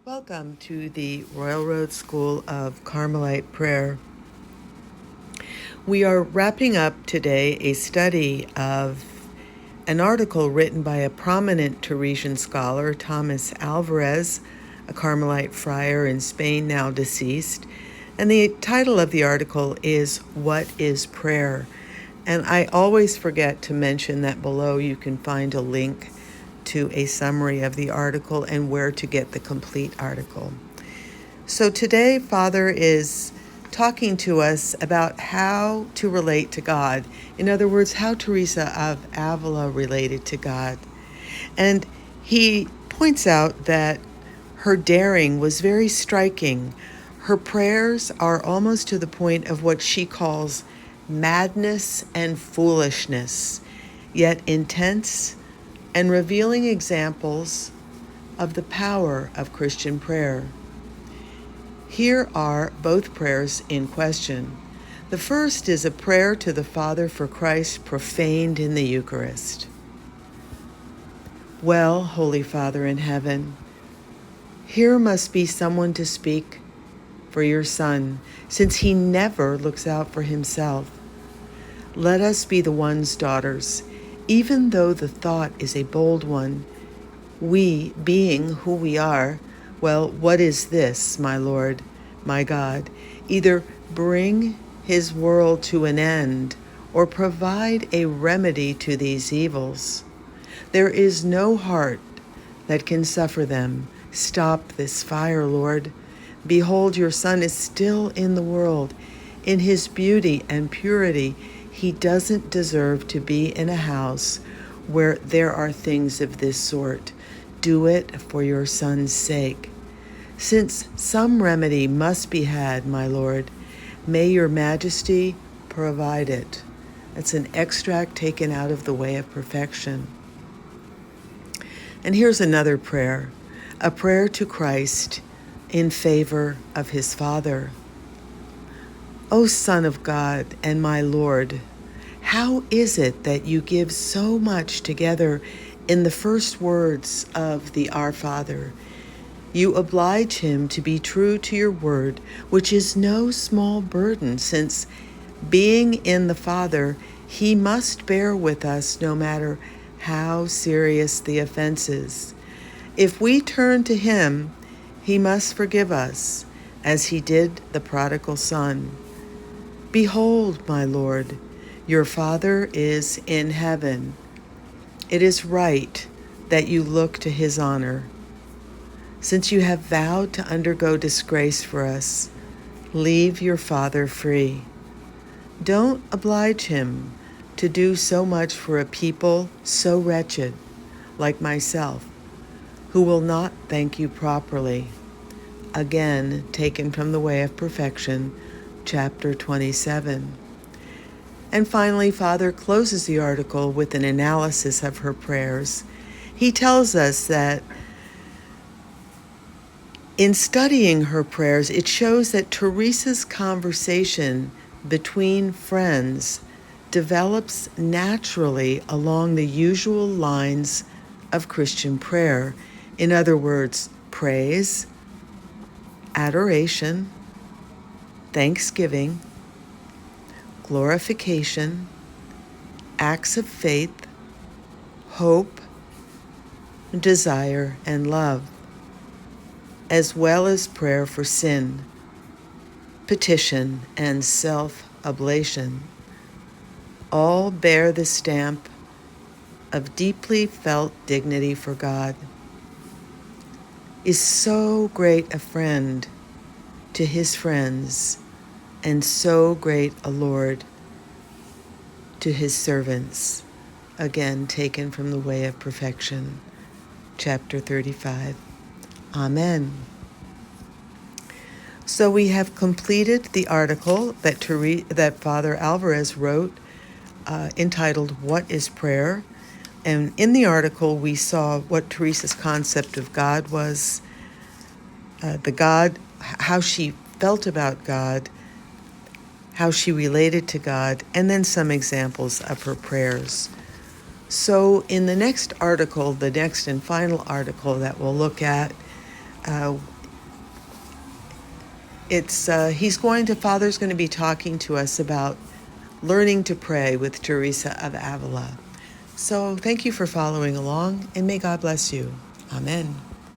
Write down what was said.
Welcome to the Royal Road School of Carmelite Prayer. We are wrapping up today a study of an article written by a prominent Teresian scholar, Tomas Alvarez, a Carmelite friar in Spain, now deceased. And the title of the article is, "What is Prayer?" And I always forget to mention that below you can find a link to a summary of the article and where to get the complete article. So today, Father is talking to us about how to relate to God. In other words, how Teresa of Avila related to God. And he points out that her daring was very striking. Her prayers are almost to the point of what she calls madness and foolishness, yet intense and revealing examples of the power of Christian prayer. Here are both prayers in question. The first is a prayer to the Father for Christ profaned in the Eucharist. Well, Holy Father in heaven, here must be someone to speak for your Son, since he never looks out for himself. Let us be the one's daughters, even though the thought is a bold one. We, being who we are, well, what is this, my Lord, my God? Either bring his world to an end or provide a remedy to these evils. There is no heart that can suffer them. Stop this fire, Lord. Behold, your Son is still in the world. In his beauty and purity, he doesn't deserve to be in a house where there are things of this sort. Do it for your Son's sake. Since some remedy must be had, my Lord, may your majesty provide it. That's an extract taken out of The Way of Perfection. And here's another prayer, a prayer to Christ in favor of his Father. O Son of God and my Lord, how is it that you give so much together in the first words of the Our Father? You oblige him to be true to your word, which is no small burden, since, being in the Father, he must bear with us no matter how serious the offenses. If we turn to him, he must forgive us, as he did the prodigal son. Behold, my Lord, your Father is in heaven. It is right that you look to his honor. Since you have vowed to undergo disgrace for us, leave your Father free. Don't oblige him to do so much for a people so wretched, like myself, who will not thank you properly. Again, taken from The Way of Perfection, chapter 27. And finally, Father closes the article with an analysis of her prayers. He tells us that in studying her prayers, it shows that Teresa's conversation between friends develops naturally along the usual lines of Christian prayer. In other words, praise, adoration, thanksgiving, glorification, acts of faith, hope, desire, and love, as well as prayer for sin, petition, and self-oblation, all bear the stamp of deeply felt dignity for God. Is so great a friend to his friends, and so great a Lord to his servants. Again, taken from The Way of Perfection, chapter 35. Amen. So we have completed the article that Father Alvarez wrote, entitled, "What is Prayer?" And in the article, we saw what Teresa's concept of God was, how she felt about God, how she related to God, and then some examples of her prayers. So in the next article, the next and final article that we'll look at, Father's going to be talking to us about learning to pray with Teresa of Avila. So thank you for following along, and may God bless you. Amen.